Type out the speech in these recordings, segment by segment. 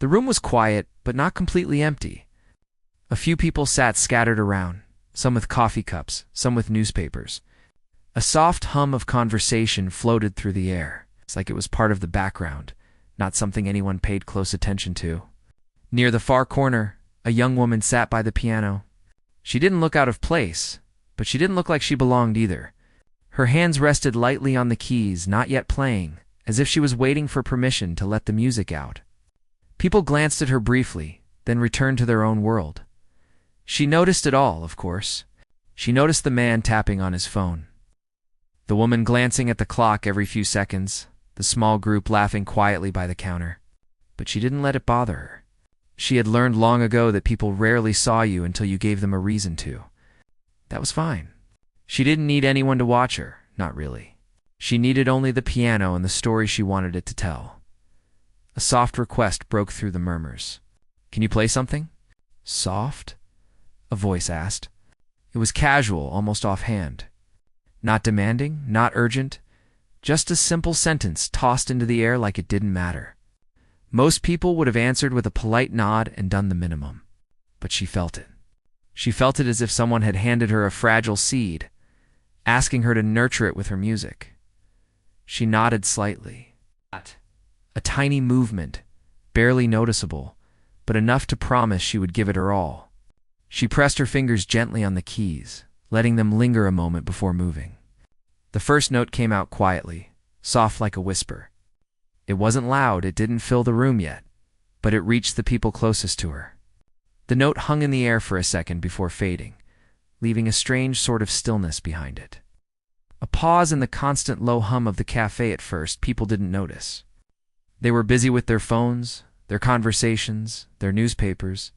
The room was quiet, but not completely empty. A few people sat scattered around, some with coffee cups, some with newspapers. A soft hum of conversation floated through the air. It's like it was part of the background, not something anyone paid close attention to. Near the far corner, a young woman sat by the piano. She didn't look out of place, but she didn't look like she belonged either. Her hands rested lightly on the keys, not yet playing, as if she was waiting for permission to let the music out. People glanced at her briefly, then returned to their own world. She noticed it all, of course. She noticed the man tapping on his phone, the woman glancing at the clock every few seconds, the small group laughing quietly by the counter. But she didn't let it bother her. She had learned long ago that people rarely saw you until you gave them a reason to. That was fine. She didn't need anyone to watch her, not really. She needed only the piano and the story she wanted it to tell. A soft request broke through the murmurs. "Can you play something?" "Soft?" a voice asked. It was casual, almost offhand. Not demanding, not urgent, just a simple sentence tossed into the air like it didn't matter. Most people would have answered with a polite nod and done the minimum. But she felt it. She felt it as if someone had handed her a fragile seed, asking her to nurture it with her music. She nodded slightly. A tiny movement, barely noticeable, but enough to promise she would give it her all. She pressed her fingers gently on the keys, letting them linger a moment before moving. The first note came out quietly, soft like a whisper. It wasn't loud, it didn't fill the room yet, but it reached the people closest to her. The note hung in the air for a second before fading, leaving a strange sort of stillness behind it. A pause in the constant low hum of the cafe. At first, people didn't notice. They were busy with their phones, their conversations, their newspapers.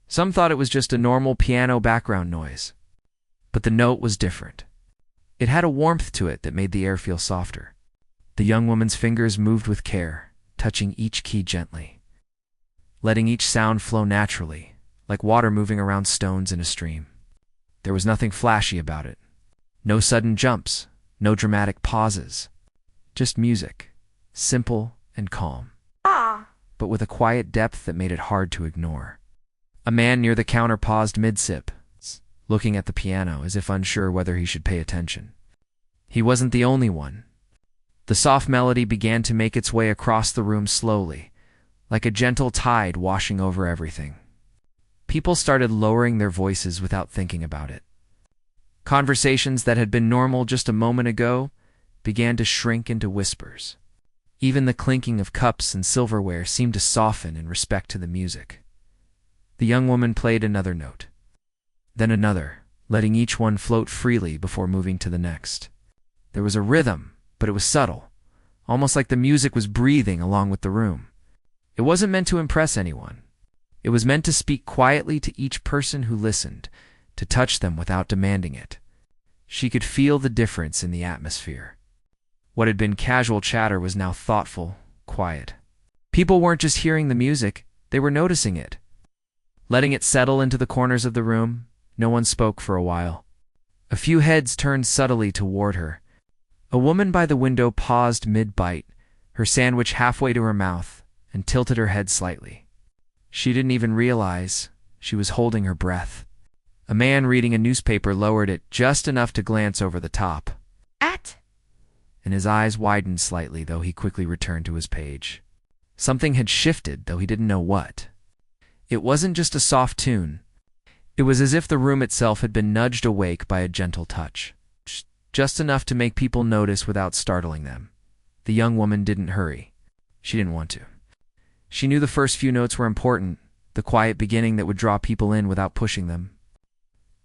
Some thought it was just a normal piano background noise. But the note was different. It had a warmth to it that made the air feel softer. The young woman's fingers moved with care, touching each key gently, letting each sound flow naturally, like water moving around stones in a stream. There was nothing flashy about it. No sudden jumps, no dramatic pauses. Just music, simple and calm, but with a quiet depth that made it hard to ignore. A man near the counter paused mid-sip, looking at the piano as if unsure whether he should pay attention. He wasn't the only one. The soft melody began to make its way across the room slowly, like a gentle tide washing over everything. People started lowering their voices without thinking about it. Conversations that had been normal just a moment ago began to shrink into whispers. Even the clinking of cups and silverware seemed to soften in respect to the music. The young woman played another note, then another, letting each one float freely before moving to the next. There was a rhythm, but it was subtle, almost like the music was breathing along with the room. It wasn't meant to impress anyone. It was meant to speak quietly to each person who listened, to touch them without demanding it. She could feel the difference in the atmosphere. What had been casual chatter was now thoughtful, quiet. People weren't just hearing the music, they were noticing it. Letting it settle into the corners of the room, no one spoke for a while. A few heads turned subtly toward her. A woman by the window paused mid-bite, her sandwich halfway to her mouth, and tilted her head slightly. She didn't even realize she was holding her breath. A man reading a newspaper lowered it just enough to glance over the top. And his eyes widened slightly, though he quickly returned to his page. Something had shifted, though he didn't know what. It wasn't just a soft tune. It was as if the room itself had been nudged awake by a gentle touch. Just enough to make people notice without startling them. The young woman didn't hurry. She didn't want to. She knew the first few notes were important, the quiet beginning that would draw people in without pushing them.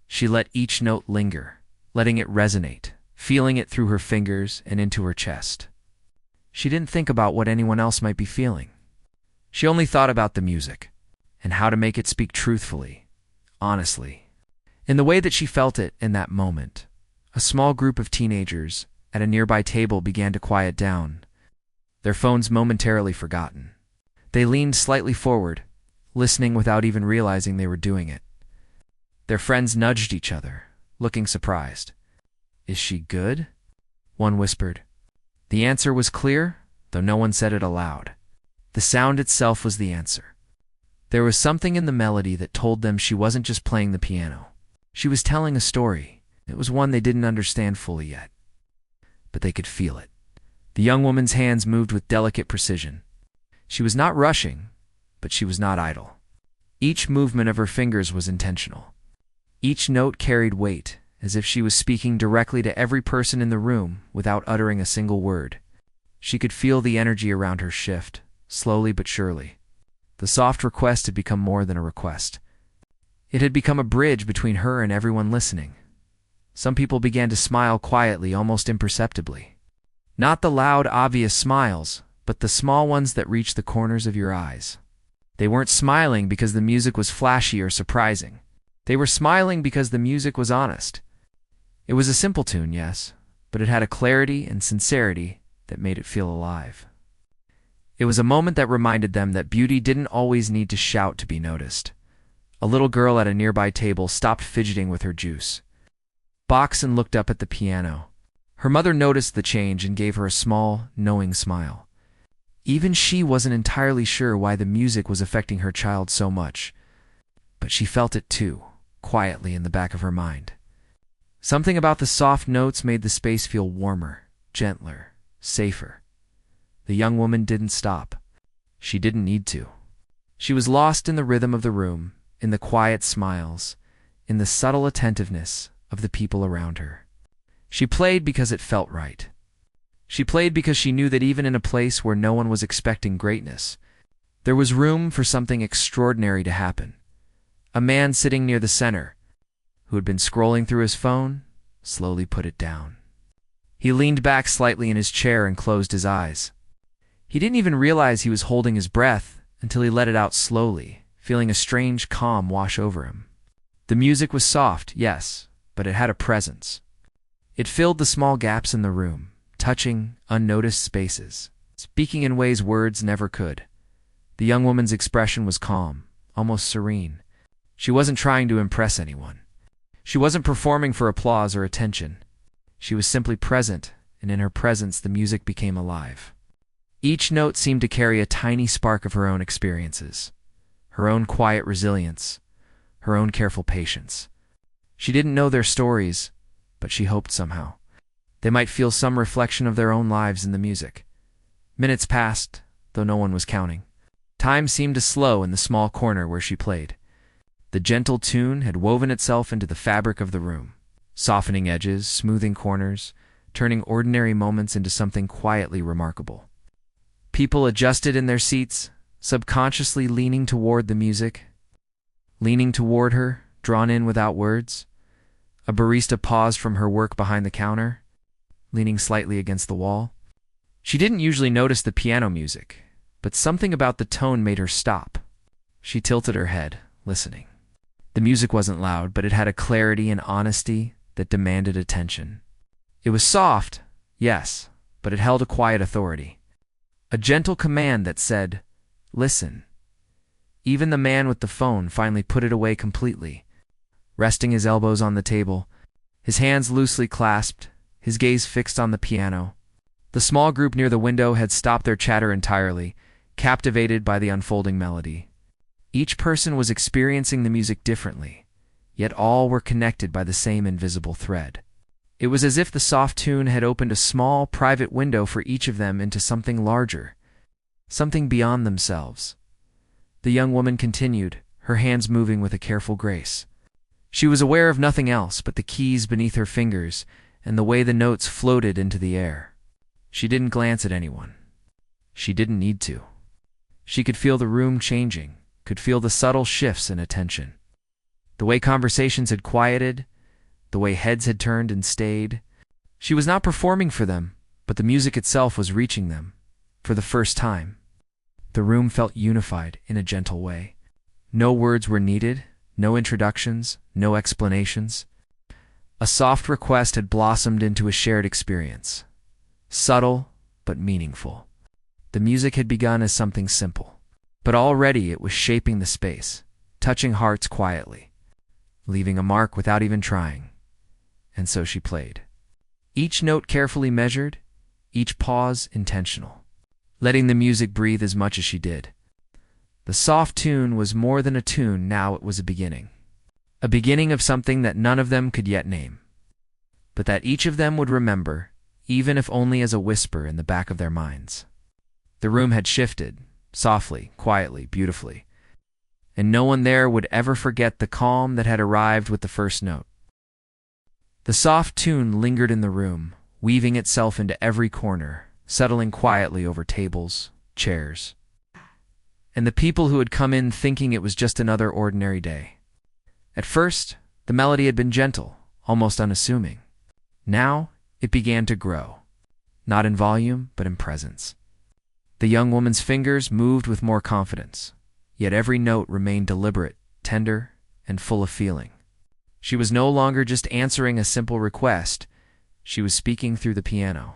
She let each note linger, letting it resonate, feeling it through her fingers and into her chest. She didn't think about what anyone else might be feeling. She only thought about the music, and how to make it speak truthfully, honestly. In the way that she felt it in that moment, a small group of teenagers at a nearby table began to quiet down, their phones momentarily forgotten. They leaned slightly forward, listening without even realizing they were doing it. Their friends nudged each other, looking surprised. "Is she good?" one whispered. The answer was clear, though no one said it aloud. The sound itself was the answer, There was something in the melody that told them she wasn't just playing the piano. She was telling a story. It was one they didn't understand fully yet, but they could feel it. The young woman's hands moved with delicate precision. She was not rushing, but she was not idle. Each movement of her fingers was intentional. Each note carried weight, as if she was speaking directly to every person in the room without uttering a single word. She could feel the energy around her shift, slowly but surely. The soft request had become more than a request. It had become a bridge between her and everyone listening. Some people began to smile quietly, almost imperceptibly. Not the loud, obvious smiles, but the small ones that reached the corners of your eyes. They weren't smiling because the music was flashy or surprising. They were smiling because the music was honest. It was a simple tune, yes, but it had a clarity and sincerity that made it feel alive. It was a moment that reminded them that beauty didn't always need to shout to be noticed. A little girl at a nearby table stopped fidgeting with her juice. Boxen looked up at the piano. Her mother noticed the change and gave her a small, knowing smile. Even she wasn't entirely sure why the music was affecting her child so much, but she felt it too, quietly in the back of her mind. Something about the soft notes made the space feel warmer, gentler, safer. The young woman didn't stop. She didn't need to. She was lost in the rhythm of the room, in the quiet smiles, in the subtle attentiveness of the people around her. She played because it felt right. She played because she knew that even in a place where no one was expecting greatness, there was room for something extraordinary to happen. A man sitting near the center, who had been scrolling through his phone, slowly put it down. He leaned back slightly in his chair and closed his eyes. He didn't even realize he was holding his breath until he let it out slowly, feeling a strange calm wash over him. The music was soft, yes, but it had a presence. It filled the small gaps in the room, touching unnoticed spaces, speaking in ways words never could. The young woman's expression was calm, almost serene. She wasn't trying to impress anyone. She wasn't performing for applause or attention. She was simply present, and in her presence the music became alive. Each note seemed to carry a tiny spark of her own experiences, her own quiet resilience, her own careful patience. She didn't know their stories, but she hoped somehow they might feel some reflection of their own lives in the music. Minutes passed, though no one was counting. Time seemed to slow in the small corner where she played. The gentle tune had woven itself into the fabric of the room, softening edges, smoothing corners, turning ordinary moments into something quietly remarkable. People adjusted in their seats, subconsciously leaning toward the music, leaning toward her, drawn in without words. A barista paused from her work behind the counter, leaning slightly against the wall. She didn't usually notice the piano music, but something about the tone made her stop. She tilted her head, listening. The music wasn't loud, but it had a clarity and honesty that demanded attention. It was soft, yes, but it held a quiet authority. A gentle command that said, "Listen." Even the man with the phone finally put it away completely, resting his elbows on the table, his hands loosely clasped, his gaze fixed on the piano. The small group near the window had stopped their chatter entirely, captivated by the unfolding melody. Each person was experiencing the music differently, yet all were connected by the same invisible thread. It was as if the soft tune had opened a small, private window for each of them into something larger, something beyond themselves. The young woman continued, her hands moving with a careful grace. She was aware of nothing else but the keys beneath her fingers and the way the notes floated into the air. She didn't glance at anyone. She didn't need to. She could feel the room changing, could feel the subtle shifts in attention. The way conversations had quieted, the way heads had turned and stayed. She was not performing for them, but the music itself was reaching them. For the first time, the room felt unified in a gentle way. No words were needed, no introductions, no explanations. A soft request had blossomed into a shared experience. Subtle, but meaningful. The music had begun as something simple, but already it was shaping the space, touching hearts quietly, leaving a mark without even trying. And so she played. Each note carefully measured, each pause intentional, letting the music breathe as much as she did. The soft tune was more than a tune, now it was a beginning. A beginning of something that none of them could yet name, but that each of them would remember, even if only as a whisper in the back of their minds. The room had shifted, softly, quietly, beautifully, and no one there would ever forget the calm that had arrived with the first note. The soft tune lingered in the room, weaving itself into every corner, settling quietly over tables, chairs, and the people who had come in thinking it was just another ordinary day. At first, the melody had been gentle, almost unassuming. Now, it began to grow, not in volume, but in presence. The young woman's fingers moved with more confidence, yet every note remained deliberate, tender, and full of feeling. She was no longer just answering a simple request, she was speaking through the piano,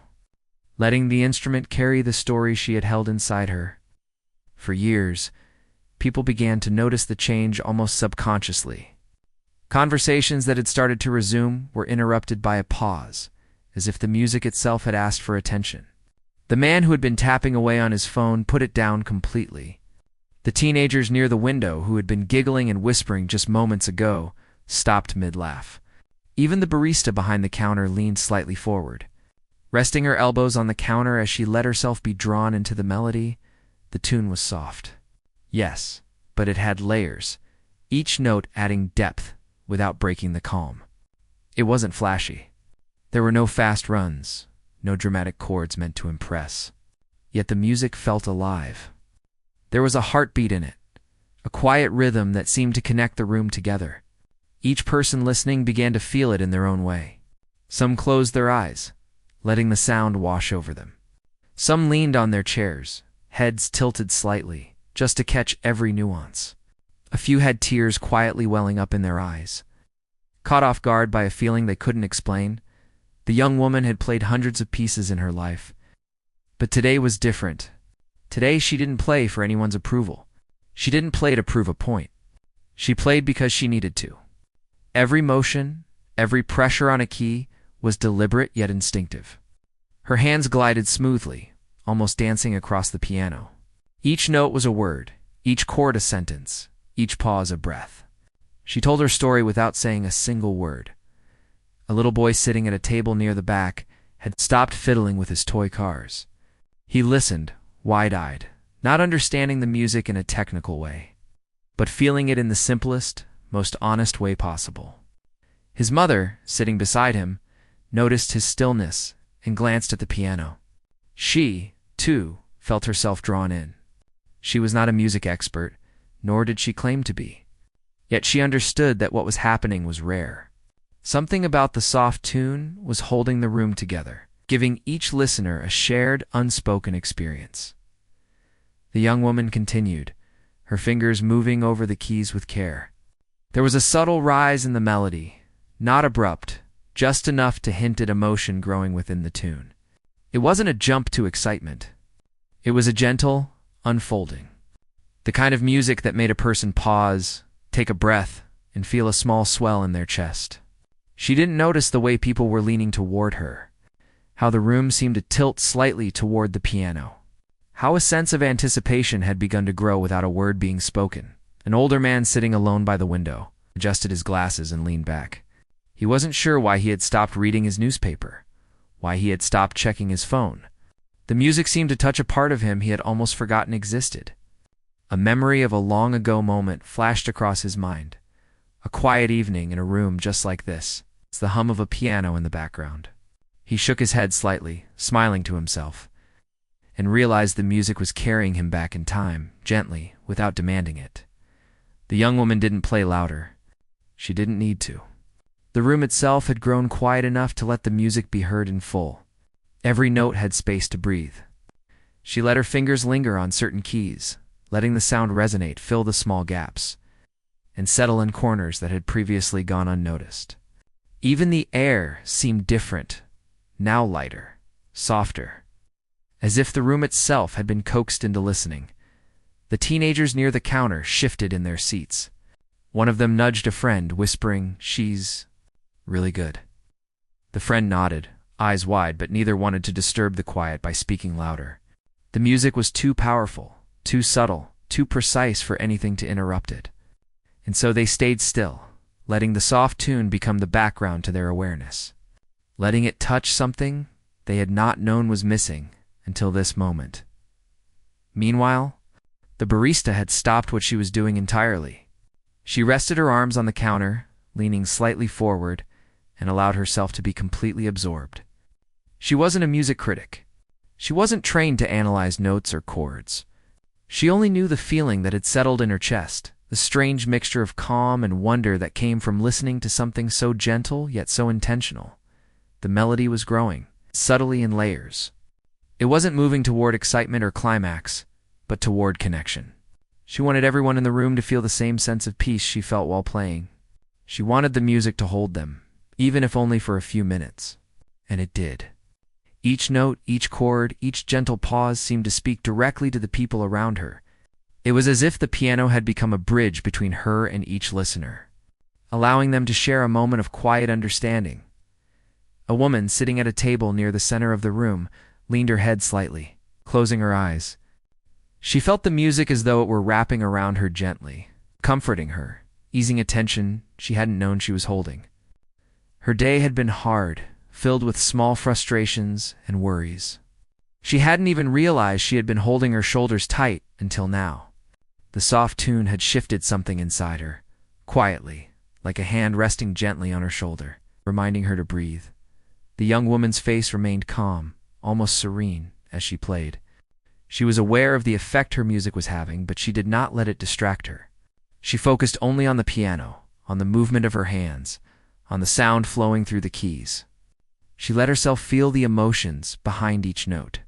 letting the instrument carry the story she had held inside her. For years, people began to notice the change almost subconsciously. Conversations that had started to resume were interrupted by a pause, as if the music itself had asked for attention. The man who had been tapping away on his phone put it down completely. The teenagers near the window, who had been giggling and whispering just moments ago, stopped mid-laugh. Even the barista behind the counter leaned slightly forward. Resting her elbows on the counter as she let herself be drawn into the melody, the tune was soft. Yes, but it had layers, each note adding depth without breaking the calm. It wasn't flashy. There were no fast runs, no dramatic chords meant to impress. Yet the music felt alive. There was a heartbeat in it, a quiet rhythm that seemed to connect the room together. Each person listening began to feel it in their own way. Some closed their eyes, letting the sound wash over them. Some leaned on their chairs, heads tilted slightly, just to catch every nuance. A few had tears quietly welling up in their eyes. Caught off guard by a feeling they couldn't explain, the young woman had played hundreds of pieces in her life. But today was different. Today she didn't play for anyone's approval. She didn't play to prove a point. She played because she needed to. Every motion, every pressure on a key was deliberate yet instinctive. Her hands glided smoothly, almost dancing across the piano. Each note was a word, each chord a sentence, each pause a breath. She told her story without saying a single word. A little boy sitting at a table near the back had stopped fiddling with his toy cars. He listened, wide-eyed, not understanding the music in a technical way, but feeling it in the simplest, most honest way possible. His mother, sitting beside him, noticed his stillness and glanced at the piano. She, too, felt herself drawn in. She was not a music expert, nor did she claim to be. Yet she understood that what was happening was rare. Something about the soft tune was holding the room together, giving each listener a shared, unspoken experience. The young woman continued, her fingers moving over the keys with care. There was a subtle rise in the melody, not abrupt, just enough to hint at emotion growing within the tune. It wasn't a jump to excitement. It was a gentle unfolding. The kind of music that made a person pause, take a breath, and feel a small swell in their chest. She didn't notice the way people were leaning toward her, how the room seemed to tilt slightly toward the piano, how a sense of anticipation had begun to grow without a word being spoken. An older man sitting alone by the window adjusted his glasses and leaned back. He wasn't sure why he had stopped reading his newspaper, why he had stopped checking his phone. The music seemed to touch a part of him he had almost forgotten existed. A memory of a long-ago moment flashed across his mind. A quiet evening in a room just like this. It's the hum of a piano in the background. He shook his head slightly, smiling to himself, and realized the music was carrying him back in time, gently, without demanding it. The young woman didn't play louder. She didn't need to. The room itself had grown quiet enough to let the music be heard in full. Every note had space to breathe. She let her fingers linger on certain keys, letting the sound resonate, fill the small gaps, and settle in corners that had previously gone unnoticed. Even the air seemed different, now lighter, softer, as if the room itself had been coaxed into listening. The teenagers near the counter shifted in their seats. One of them nudged a friend, whispering, "She's really good." The friend nodded, eyes wide, but neither wanted to disturb the quiet by speaking louder. The music was too powerful, too subtle, too precise for anything to interrupt it. And so they stayed still, letting the soft tune become the background to their awareness, letting it touch something they had not known was missing until this moment. Meanwhile, the barista had stopped what she was doing entirely. She rested her arms on the counter, leaning slightly forward, and allowed herself to be completely absorbed. She wasn't a music critic. She wasn't trained to analyze notes or chords. She only knew the feeling that had settled in her chest, the strange mixture of calm and wonder that came from listening to something so gentle yet so intentional. The melody was growing, subtly in layers. It wasn't moving toward excitement or climax, but toward connection. She wanted everyone in the room to feel the same sense of peace she felt while playing. She wanted the music to hold them, even if only for a few minutes. And it did. Each note, each chord, each gentle pause seemed to speak directly to the people around her. It was as if the piano had become a bridge between her and each listener, allowing them to share a moment of quiet understanding. A woman sitting at a table near the center of the room leaned her head slightly, closing her eyes. She felt the music as though it were wrapping around her gently, comforting her, easing a tension she hadn't known she was holding. Her day had been hard, filled with small frustrations and worries. She hadn't even realized she had been holding her shoulders tight until now. The soft tune had shifted something inside her, quietly, like a hand resting gently on her shoulder, reminding her to breathe. The young woman's face remained calm, almost serene, as she played. She was aware of the effect her music was having, but she did not let it distract her. She focused only on the piano, on the movement of her hands, on the sound flowing through the keys. She let herself feel the emotions behind each note,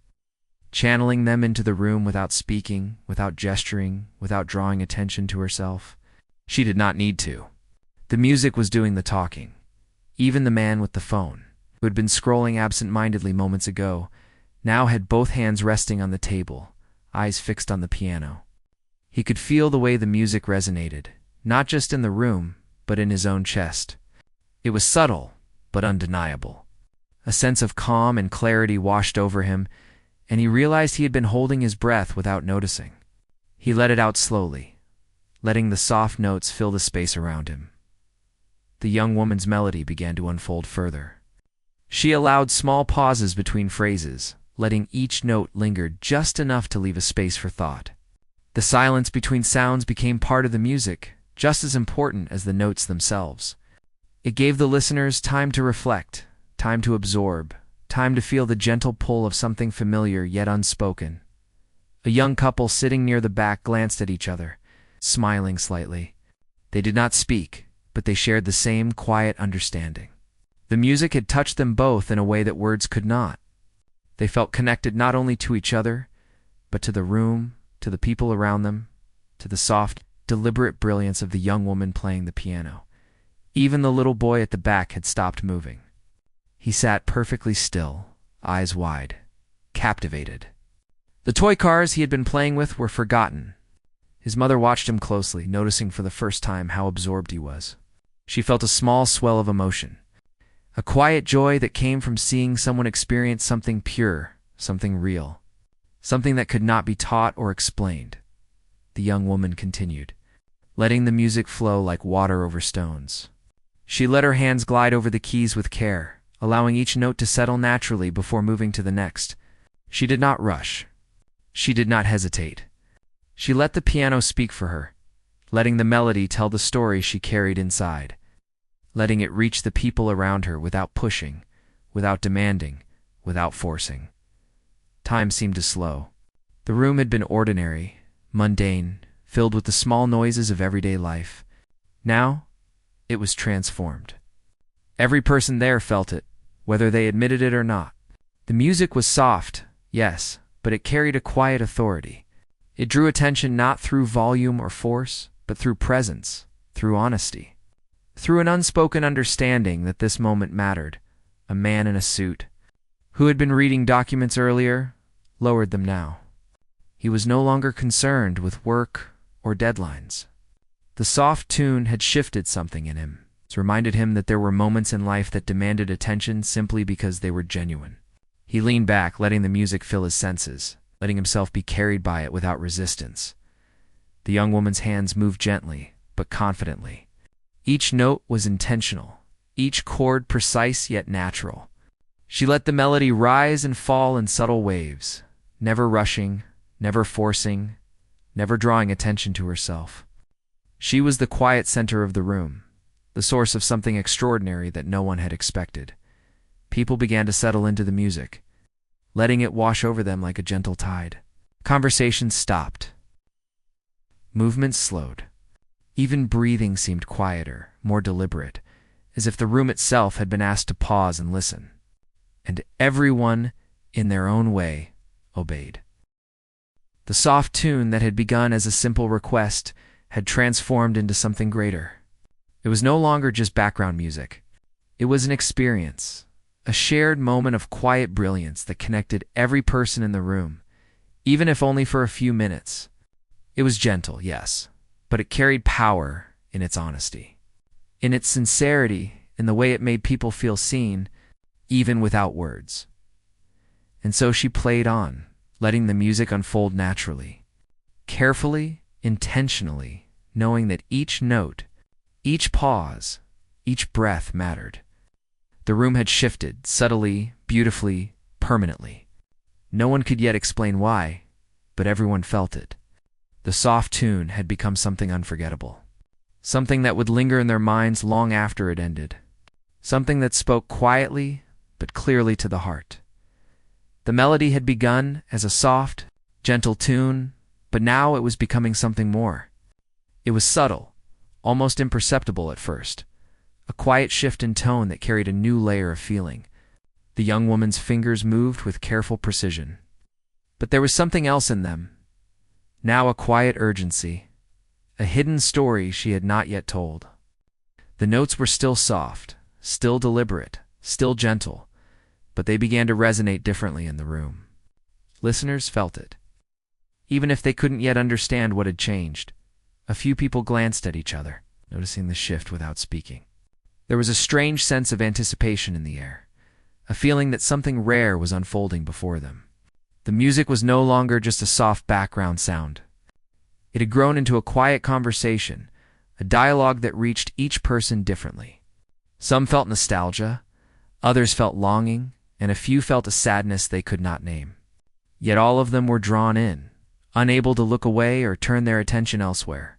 channeling them into the room without speaking, without gesturing, without drawing attention to herself. She did not need to. The music was doing the talking. Even the man with the phone, who had been scrolling absent-mindedly moments ago, now had both hands resting on the table, eyes fixed on the piano. He could feel the way the music resonated, not just in the room, but in his own chest. It was subtle, but undeniable. A sense of calm and clarity washed over him, and he realized he had been holding his breath without noticing. He let it out slowly, letting the soft notes fill the space around him. The young woman's melody began to unfold further. She allowed small pauses between phrases, letting each note linger just enough to leave a space for thought. The silence between sounds became part of the music, just as important as the notes themselves. It gave the listeners time to reflect, time to absorb, time to feel the gentle pull of something familiar yet unspoken. A young couple sitting near the back glanced at each other, smiling slightly. They did not speak, but they shared the same quiet understanding. The music had touched them both in a way that words could not. They felt connected not only to each other, but to the room, to the people around them, to the soft, deliberate brilliance of the young woman playing the piano. Even the little boy at the back had stopped moving. He sat perfectly still, eyes wide, captivated. The toy cars he had been playing with were forgotten. His mother watched him closely, noticing for the first time how absorbed he was. She felt a small swell of emotion, a quiet joy that came from seeing someone experience something pure, something real, something that could not be taught or explained. The young woman continued, letting the music flow like water over stones. She let her hands glide over the keys with care, allowing each note to settle naturally before moving to the next. She did not rush. She did not hesitate. She let the piano speak for her, letting the melody tell the story she carried inside, letting it reach the people around her without pushing, without demanding, without forcing. Time seemed to slow. The room had been ordinary, mundane, filled with the small noises of everyday life. Now, it was transformed. Every person there felt it, whether they admitted it or not. The music was soft, yes, but it carried a quiet authority. It drew attention not through volume or force, but through presence, through honesty, through an unspoken understanding that this moment mattered. A man in a suit, who had been reading documents earlier, lowered them now. He was no longer concerned with work or deadlines. The soft tune had shifted something in him. It reminded him that there were moments in life that demanded attention simply because they were genuine. He leaned back, letting the music fill his senses, letting himself be carried by it without resistance. The young woman's hands moved gently, but confidently. Each note was intentional, each chord precise yet natural. She let the melody rise and fall in subtle waves, never rushing, never forcing, never drawing attention to herself. She was the quiet center of the room, the source of something extraordinary that no one had expected. People began to settle into the music, letting it wash over them like a gentle tide. Conversations stopped. Movements slowed. Even breathing seemed quieter, more deliberate, as if the room itself had been asked to pause and listen. And everyone, in their own way, obeyed. The soft tune that had begun as a simple request had transformed into something greater. It was no longer just background music. It was an experience, a shared moment of quiet brilliance that connected every person in the room, even if only for a few minutes. It was gentle, yes, but it carried power in its honesty, in its sincerity, in the way it made people feel seen, even without words. And so she played on, letting the music unfold naturally, carefully, intentionally, knowing that each note, each pause, each breath mattered. The room had shifted, subtly, beautifully, permanently. No one could yet explain why, but everyone felt it. The soft tune had become something unforgettable, something that would linger in their minds long after it ended, something that spoke quietly but clearly to the heart. The melody had begun as a soft, gentle tune, but now it was becoming something more. It was subtle, almost imperceptible at first, a quiet shift in tone that carried a new layer of feeling. The young woman's fingers moved with careful precision. But there was something else in them. Now a quiet urgency, a hidden story she had not yet told. The notes were still soft, still deliberate, still gentle, but they began to resonate differently in the room. Listeners felt it. Even if they couldn't yet understand what had changed, a few people glanced at each other, noticing the shift without speaking. There was a strange sense of anticipation in the air, a feeling that something rare was unfolding before them. The music was no longer just a soft background sound. It had grown into a quiet conversation, a dialogue that reached each person differently. Some felt nostalgia, others felt longing, and a few felt a sadness they could not name. Yet all of them were drawn in, unable to look away or turn their attention elsewhere.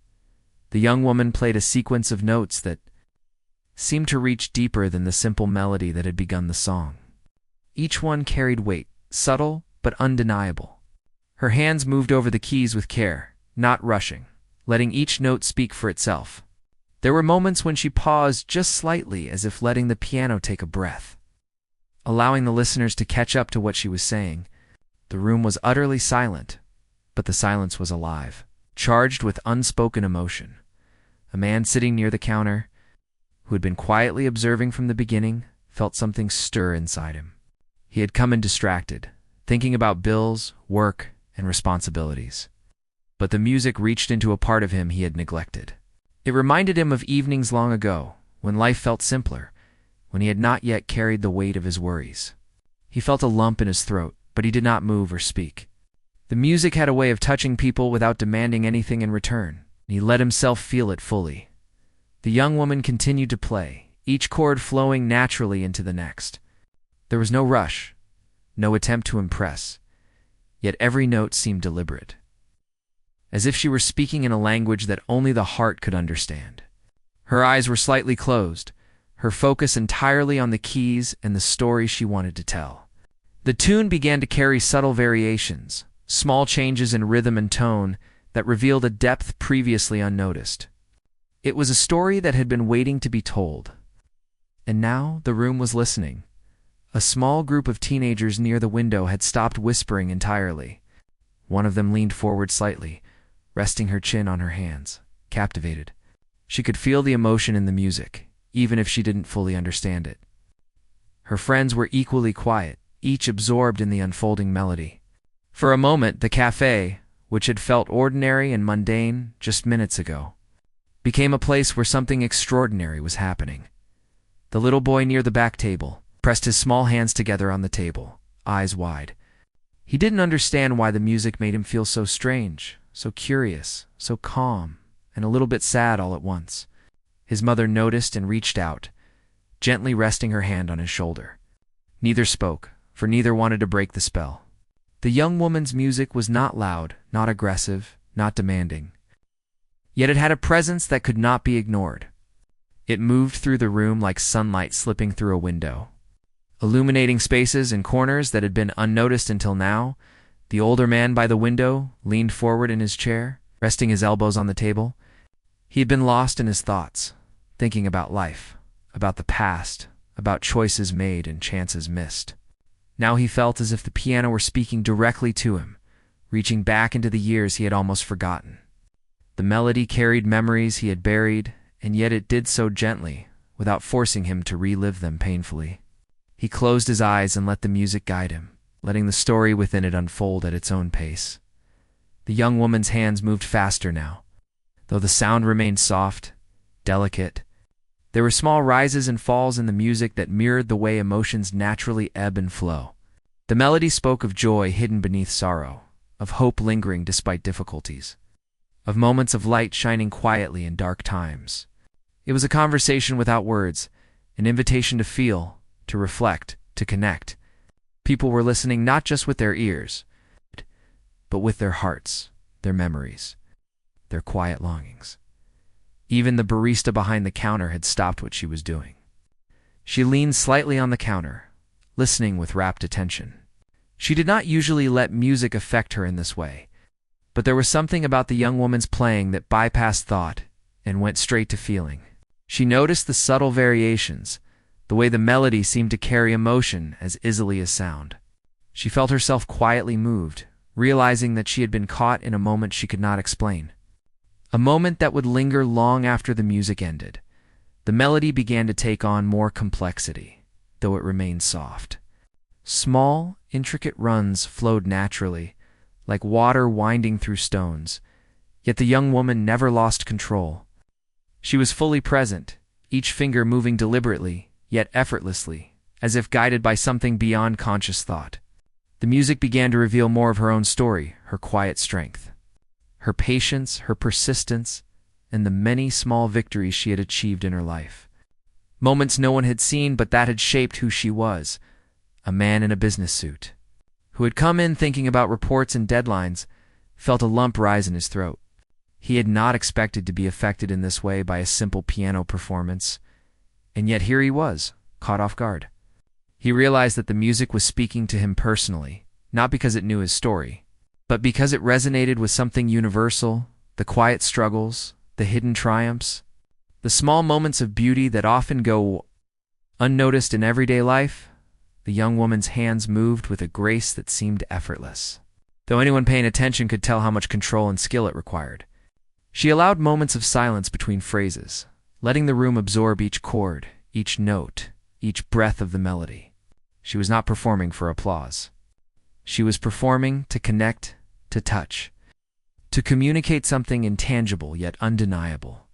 The young woman played a sequence of notes that seemed to reach deeper than the simple melody that had begun the song. Each one carried weight, subtle but undeniable. Her hands moved over the keys with care, not rushing, letting each note speak for itself. There were moments when she paused just slightly, as if letting the piano take a breath, allowing the listeners to catch up to what she was saying. The room was utterly silent, but the silence was alive, charged with unspoken emotion. A man sitting near the counter, who had been quietly observing from the beginning, felt something stir inside him. He had come in distracted, thinking about bills, work, and responsibilities. But the music reached into a part of him he had neglected. It reminded him of evenings long ago, when life felt simpler, when he had not yet carried the weight of his worries. He felt a lump in his throat, but he did not move or speak. The music had a way of touching people without demanding anything in return, and he let himself feel it fully. The young woman continued to play, each chord flowing naturally into the next. There was no rush, no attempt to impress, yet every note seemed deliberate, as if she were speaking in a language that only the heart could understand. Her eyes were slightly closed, her focus entirely on the keys and the story she wanted to tell. The tune began to carry subtle variations, small changes in rhythm and tone that revealed a depth previously unnoticed. It was a story that had been waiting to be told. And now the room was listening. A small group of teenagers near the window had stopped whispering entirely. One of them leaned forward slightly, resting her chin on her hands, captivated. She could feel the emotion in the music, even if she didn't fully understand it. Her friends were equally quiet, each absorbed in the unfolding melody. For a moment, the cafe, which had felt ordinary and mundane just minutes ago, became a place where something extraordinary was happening. The little boy near the back table pressed his small hands together on the table, eyes wide. He didn't understand why the music made him feel so strange, so curious, so calm, and a little bit sad all at once. His mother noticed and reached out, gently resting her hand on his shoulder. Neither spoke, for neither wanted to break the spell. The young woman's music was not loud, not aggressive, not demanding. Yet it had a presence that could not be ignored. It moved through the room like sunlight slipping through a window, illuminating spaces and corners that had been unnoticed until now. The older man by the window leaned forward in his chair, resting his elbows on the table. He had been lost in his thoughts, thinking about life, about the past, about choices made and chances missed. Now he felt as if the piano were speaking directly to him, reaching back into the years he had almost forgotten. The melody carried memories he had buried, and yet it did so gently, without forcing him to relive them painfully. He closed his eyes and let the music guide him, letting the story within it unfold at its own pace. The young woman's hands moved faster now. Though the sound remained soft, delicate, there were small rises and falls in the music that mirrored the way emotions naturally ebb and flow. The melody spoke of joy hidden beneath sorrow, of hope lingering despite difficulties, of moments of light shining quietly in dark times. It was a conversation without words, an invitation to feel, to reflect, to connect. People were listening not just with their ears, but with their hearts, their memories, their quiet longings. Even the barista behind the counter had stopped what she was doing. She leaned slightly on the counter, listening with rapt attention. She did not usually let music affect her in this way, but there was something about the young woman's playing that bypassed thought and went straight to feeling. She noticed the subtle variations, the way the melody seemed to carry emotion as easily as sound. She felt herself quietly moved, realizing that she had been caught in a moment she could not explain. A moment that would linger long after the music ended. The melody began to take on more complexity, though it remained soft. Small, intricate runs flowed naturally, like water winding through stones, yet the young woman never lost control. She was fully present, each finger moving deliberately, yet effortlessly, as if guided by something beyond conscious thought. The music began to reveal more of her own story, her quiet strength, her patience, her persistence, and the many small victories she had achieved in her life. Moments no one had seen, but that had shaped who she was, a man in a business suit, who had come in thinking about reports and deadlines, felt a lump rise in his throat. He had not expected to be affected in this way by a simple piano performance, and yet here he was, caught off guard. He realized that the music was speaking to him personally, not because it knew his story, but because it resonated with something universal, the quiet struggles, the hidden triumphs, the small moments of beauty that often go unnoticed in everyday life. The young woman's hands moved with a grace that seemed effortless, though anyone paying attention could tell how much control and skill it required. She allowed moments of silence between phrases, letting the room absorb each chord, each note, each breath of the melody. She was not performing for applause. She was performing to connect, to touch, to communicate something intangible yet undeniable.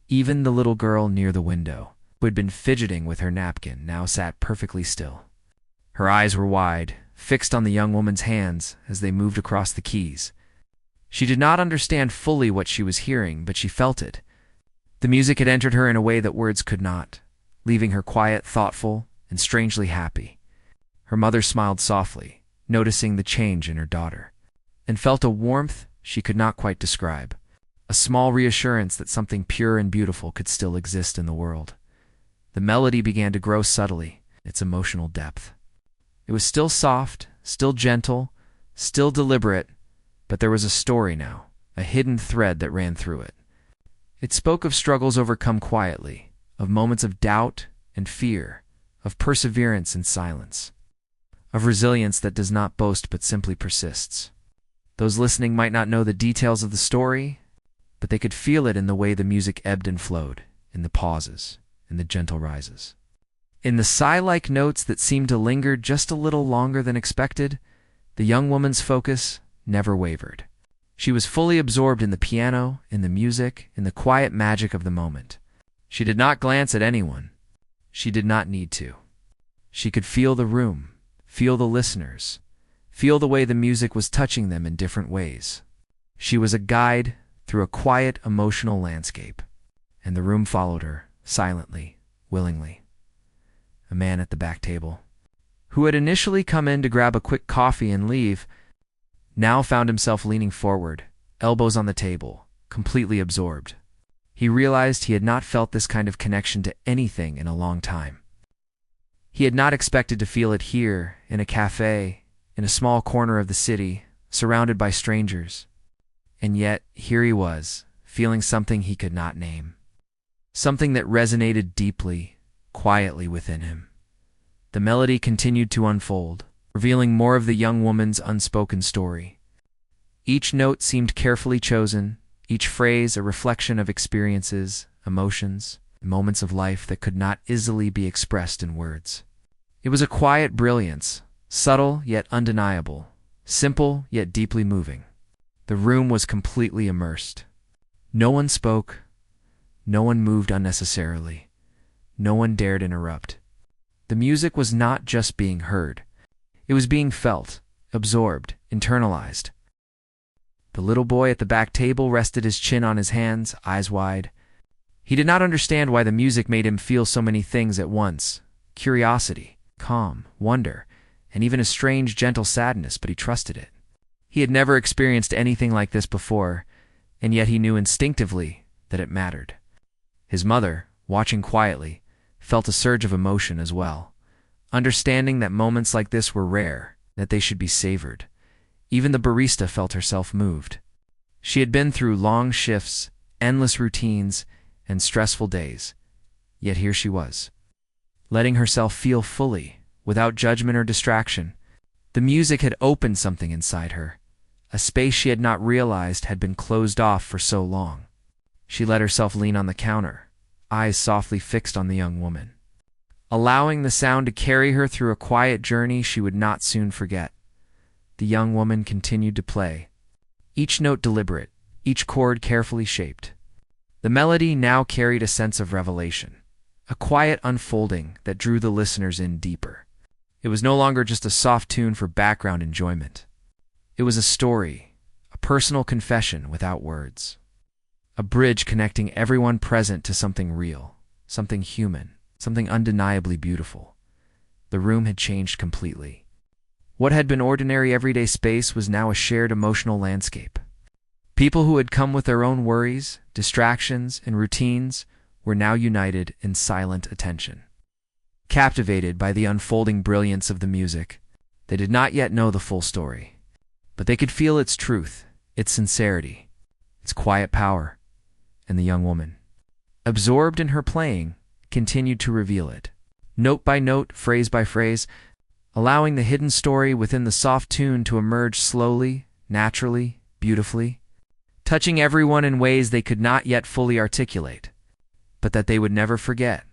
Even the little girl near the window, who had been fidgeting with her napkin, now sat perfectly still. Her eyes were wide, fixed on the young woman's hands as they moved across the keys. She did not understand fully what she was hearing, but she felt it. The music had entered her in a way that words could not, leaving her quiet, thoughtful, and strangely happy. Her mother smiled softly, noticing the change in her daughter, and felt a warmth she could not quite describe, a small reassurance that something pure and beautiful could still exist in the world. The melody began to grow subtly, its emotional depth. It was still soft, still gentle, still deliberate, but there was a story now, a hidden thread that ran through it. It spoke of struggles overcome quietly, of moments of doubt and fear, of perseverance and silence, of resilience that does not boast but simply persists. Those listening might not know the details of the story, but they could feel it in the way the music ebbed and flowed, in the pauses, in the gentle rises, in the sigh-like notes that seemed to linger just a little longer than expected. The young woman's focus never wavered. She was fully absorbed in the piano, in the music, in the quiet magic of the moment. She did not glance at anyone. She did not need to. She could feel the room, feel the listeners, feel the way the music was touching them in different ways. She was a guide through a quiet, emotional landscape, and the room followed her, silently, willingly. A man at the back table, who had initially come in to grab a quick coffee and leave, now found himself leaning forward, elbows on the table, completely absorbed. He realized he had not felt this kind of connection to anything in a long time. He had not expected to feel it here, in a cafe, in a small corner of the city, surrounded by strangers. And yet, here he was, feeling something he could not name. Something that resonated deeply, quietly within him. The melody continued to unfold, revealing more of the young woman's unspoken story. Each note seemed carefully chosen, each phrase a reflection of experiences, emotions, moments of life that could not easily be expressed in words. It was a quiet brilliance, subtle yet undeniable, simple yet deeply moving. The room was completely immersed. No one spoke, no one moved unnecessarily, no one dared interrupt. The music was not just being heard, it was being felt, absorbed, internalized. The little boy at the back table rested his chin on his hands, eyes wide. He did not understand why the music made him feel so many things at once: curiosity, calm, wonder, and even a strange, gentle sadness, but he trusted it. He had never experienced anything like this before, and yet he knew instinctively that it mattered. His mother, watching quietly, felt a surge of emotion as well, understanding that moments like this were rare, that they should be savored. Even the barista felt herself moved. She had been through long shifts, endless routines, and stressful days, yet here she was, letting herself feel fully, without judgment or distraction. The music had opened something inside her, a space she had not realized had been closed off for so long. She let herself lean on the counter, eyes softly fixed on the young woman, allowing the sound to carry her through a quiet journey she would not soon forget. The young woman continued to play, each note deliberate, each chord carefully shaped. The melody now carried a sense of revelation, a quiet unfolding that drew the listeners in deeper. It was no longer just a soft tune for background enjoyment. It was a story, a personal confession without words. A bridge connecting everyone present to something real, something human, something undeniably beautiful. The room had changed completely. What had been ordinary everyday space was now a shared emotional landscape. People who had come with their own worries, distractions, and routines were now united in silent attention. Captivated by the unfolding brilliance of the music, they did not yet know the full story, but they could feel its truth, its sincerity, its quiet power, and the young woman, absorbed in her playing, continued to reveal it, note by note, phrase by phrase, allowing the hidden story within the soft tune to emerge slowly, naturally, beautifully, touching everyone in ways they could not yet fully articulate, but that they would never forget.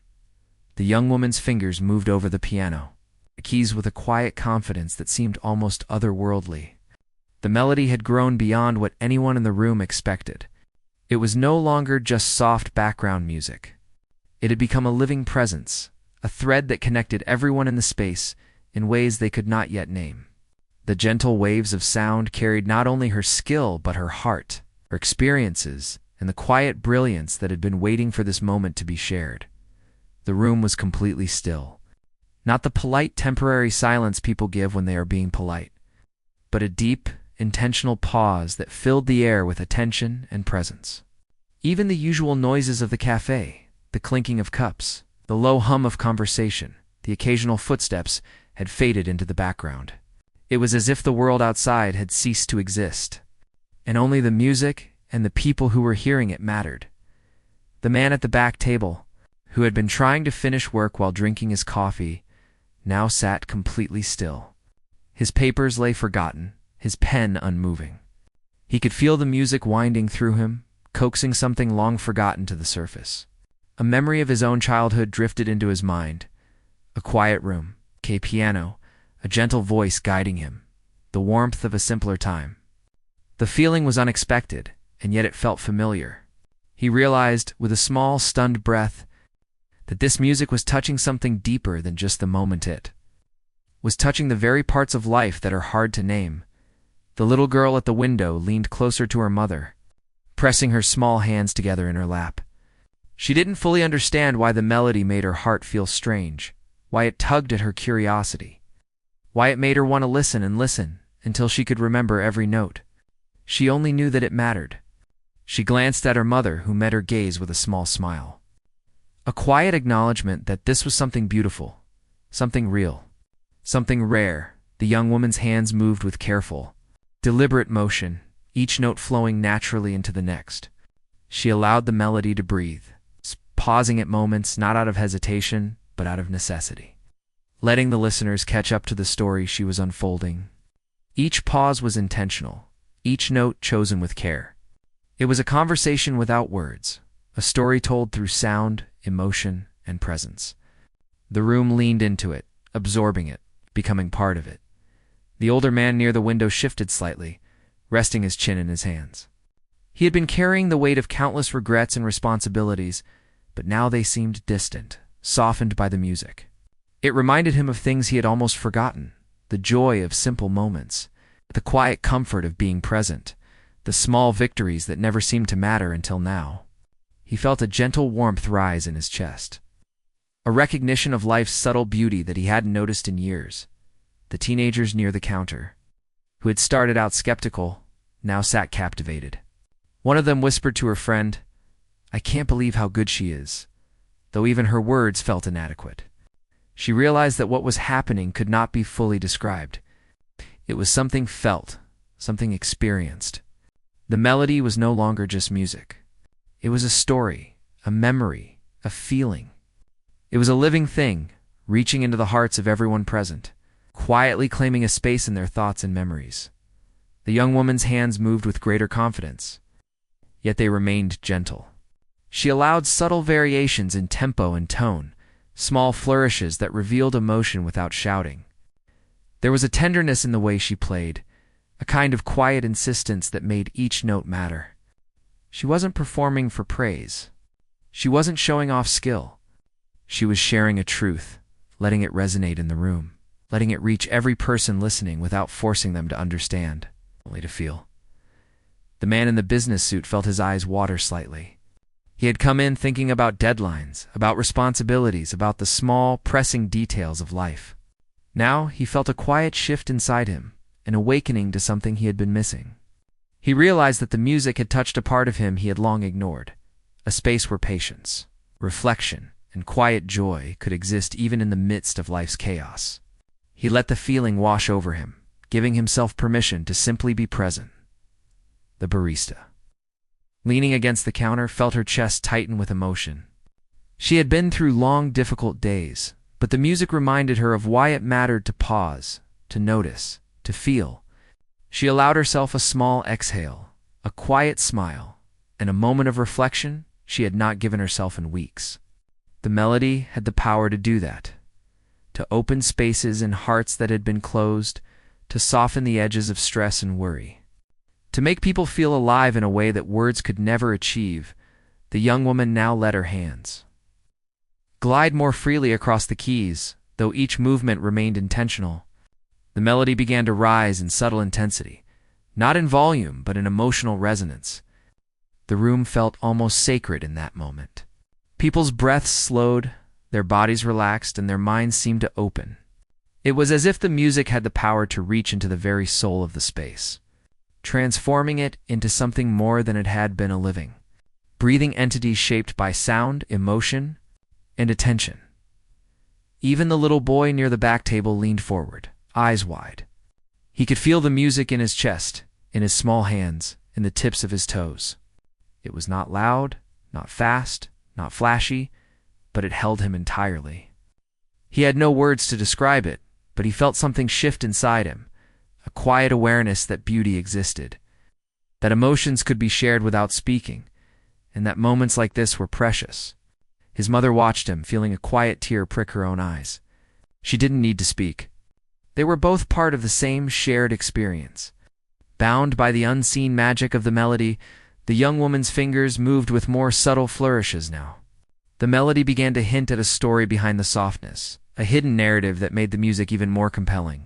The young woman's fingers moved over the piano, the keys with a quiet confidence that seemed almost otherworldly. The melody had grown beyond what anyone in the room expected. It was no longer just soft background music. It had become a living presence, a thread that connected everyone in the space in ways they could not yet name. The gentle waves of sound carried not only her skill but her heart, her experiences, and the quiet brilliance that had been waiting for this moment to be shared. The room was completely still. Not the polite temporary silence people give when they are being polite, but a deep, intentional pause that filled the air with attention and presence. Even the usual noises of the cafe, the clinking of cups, the low hum of conversation, the occasional footsteps, had faded into the background. It was as if the world outside had ceased to exist, and only the music and the people who were hearing it mattered. The man at the back table, who had been trying to finish work while drinking his coffee, now sat completely still. His papers lay forgotten, his pen unmoving. He could feel the music winding through him, coaxing something long forgotten to the surface. A memory of his own childhood drifted into his mind. A quiet room, a piano, a gentle voice guiding him, the warmth of a simpler time. The feeling was unexpected, and yet it felt familiar. He realized, with a small, stunned breath, that this music was touching something deeper than just the moment. It was touching the very parts of life that are hard to name, The little girl at the window leaned closer to her mother, pressing her small hands together in her lap. She didn't fully understand why the melody made her heart feel strange, why it tugged at her curiosity, why it made her want to listen and listen until she could remember every note. She only knew that it mattered. She glanced at her mother, who met her gaze with a small smile. A quiet acknowledgement that this was something beautiful, something real, something rare. The young woman's hands moved with careful, deliberate motion, each note flowing naturally into the next. She allowed the melody to breathe, pausing at moments not out of hesitation, but out of necessity, letting the listeners catch up to the story she was unfolding. Each pause was intentional, each note chosen with care. It was a conversation without words, a story told through sound, emotion, and presence. The room leaned into it, absorbing it, becoming part of it. The older man near the window shifted slightly, resting his chin in his hands. He had been carrying the weight of countless regrets and responsibilities, but now they seemed distant, softened by the music. It reminded him of things he had almost forgotten, the joy of simple moments, the quiet comfort of being present, the small victories that never seemed to matter until now. He felt a gentle warmth rise in his chest, a recognition of life's subtle beauty that he hadn't noticed in years. The teenagers near the counter, who had started out skeptical, now sat captivated. One of them whispered to her friend, "I can't believe how good she is," though even her words felt inadequate. She realized that what was happening could not be fully described. It was something felt, something experienced. The melody was no longer just music. It was a story, a memory, a feeling. It was a living thing, reaching into the hearts of everyone present, quietly claiming a space in their thoughts and memories. The young woman's hands moved with greater confidence, yet they remained gentle. She allowed subtle variations in tempo and tone, small flourishes that revealed emotion without shouting. There was a tenderness in the way she played, a kind of quiet insistence that made each note matter. She wasn't performing for praise. She wasn't showing off skill. She was sharing a truth, letting it resonate in the room, letting it reach every person listening without forcing them to understand, only to feel. The man in the business suit felt his eyes water slightly. He had come in thinking about deadlines, about responsibilities, about the small, pressing details of life. Now he felt a quiet shift inside him, an awakening to something he had been missing. He realized that the music had touched a part of him he had long ignored, a space where patience, reflection, and quiet joy could exist even in the midst of life's chaos. He let the feeling wash over him, giving himself permission to simply be present. The barista, leaning against the counter, felt her chest tighten with emotion. She had been through long, difficult days, but the music reminded her of why it mattered to pause, to notice, to feel. She allowed herself a small exhale, a quiet smile, and a moment of reflection she had not given herself in weeks. The melody had the power to do that, to open spaces in hearts that had been closed, to soften the edges of stress and worry, to make people feel alive in a way that words could never achieve. The young woman now let her hands glide more freely across the keys, though each movement remained intentional. The melody began to rise in subtle intensity, not in volume, but in emotional resonance. The room felt almost sacred in that moment. People's breaths slowed, their bodies relaxed, and their minds seemed to open. It was as if the music had the power to reach into the very soul of the space, transforming it into something more than it had been, a living, breathing entity shaped by sound, emotion, and attention. Even the little boy near the back table leaned forward, eyes wide. He could feel the music in his chest, in his small hands, in the tips of his toes. It was not loud, not fast, not flashy, but it held him entirely. He had no words to describe it, but he felt something shift inside him, a quiet awareness that beauty existed, that emotions could be shared without speaking, and that moments like this were precious. His mother watched him, feeling a quiet tear prick her own eyes. She didn't need to speak. They were both part of the same shared experience. Bound by the unseen magic of the melody, the young woman's fingers moved with more subtle flourishes now. The melody began to hint at a story behind the softness, a hidden narrative that made the music even more compelling.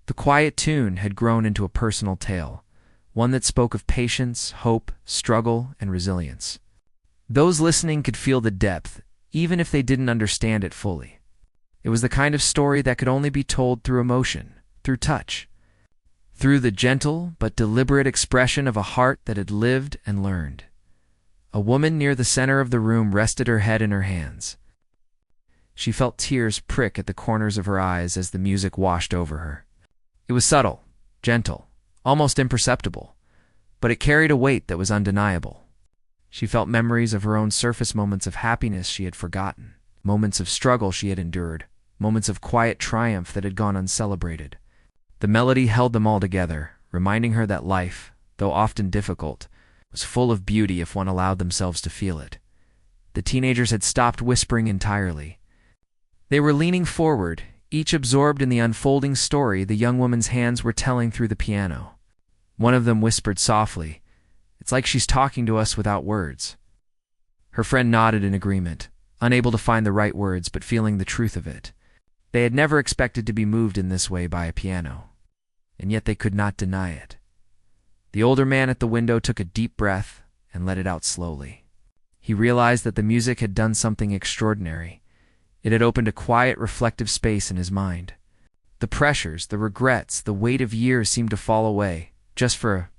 The quiet tune had grown into a personal tale, one that spoke of patience, hope, struggle, and resilience. Those listening could feel the depth, even if they didn't understand it fully. It was the kind of story that could only be told through emotion, through touch, through the gentle but deliberate expression of a heart that had lived and learned. A woman near the center of the room rested her head in her hands. She felt tears prick at the corners of her eyes as the music washed over her. It was subtle, gentle, almost imperceptible, but it carried a weight that was undeniable. She felt memories of her own surface moments of happiness she had forgotten, moments of struggle she had endured, moments of quiet triumph that had gone uncelebrated. The melody held them all together, reminding her that life, though often difficult, was full of beauty if one allowed themselves to feel it. The teenagers had stopped whispering entirely. They were leaning forward, each absorbed in the unfolding story the young woman's hands were telling through the piano. One of them whispered softly, "It's like she's talking to us without words." Her friend nodded in agreement, unable to find the right words but feeling the truth of it. They had never expected to be moved in this way by a piano, and yet they could not deny it. The older man at the window took a deep breath and let it out slowly. He realized that the music had done something extraordinary. It had opened a quiet, reflective space in his mind. The pressures, the regrets, the weight of years seemed to fall away, just for